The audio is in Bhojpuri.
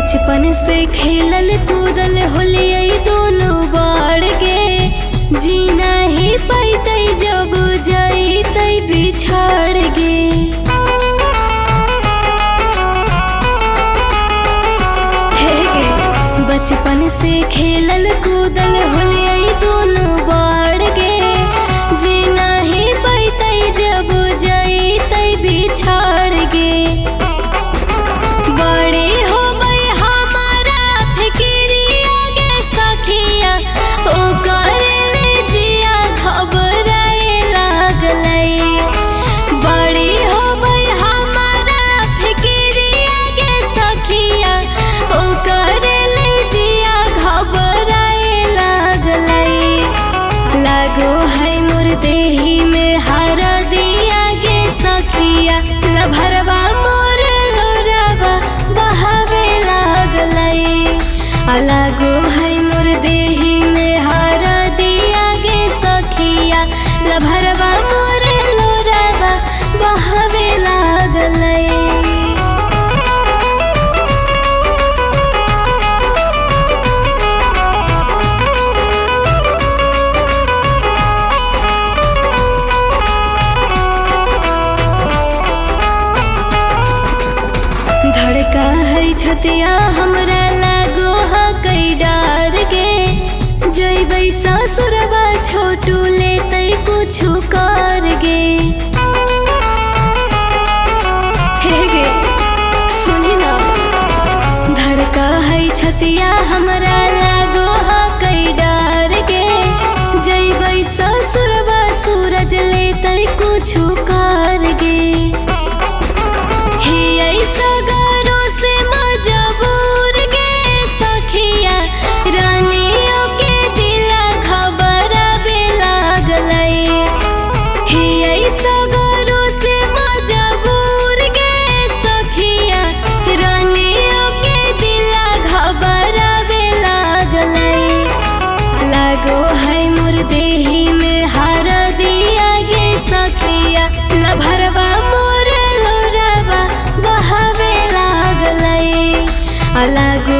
बचपन से खेलल कूदल होलियै दोनों बार गे। जीना ही पैतै जब जैतै बिछड़ गे। हे गे बचपन से खेलल कूदल होलियै दोनों बार गे। जीना ही पैतै जब जैतै बिछड़ गे। बड़े हो गई हमारा फिक्रिया गे सखिया, ओ करले जिया घबराए लागलै। बड़ी हो गई हमारा फिक्रिया गे सखिया, ओ करले जिया घबराए लागलै। लागो है मोर देही में हरा दिया गे सखिया, लभरवा मोर लोरावा बहावे लागलै। लागो है मोर देही में हरा दिया गे सखिया, लभरवा मोर लोरावा बहावे लागलै। धड़का है छतिया हमरा लागो हा कई डार गे। जैबै ससुरवा छोटू लेतै कुछु कर गे। हे गे सुनी ना, धड़का है छतिया हमरा लागो हा कई डार गे। जैबै ससुरवा सूरज लेतै कुछु कर गे। सगरो से मजबूर गे सखिया, रानियों के दिला घबरावे लागलै। हियै सगरो से मजबूर गे सखिया, रानियों के दिला घबरावे लागलै। लागो है मोर देही में हरा दिया गे सखिया, लभरवा मोर लोरावा बहावे लागलै। लागो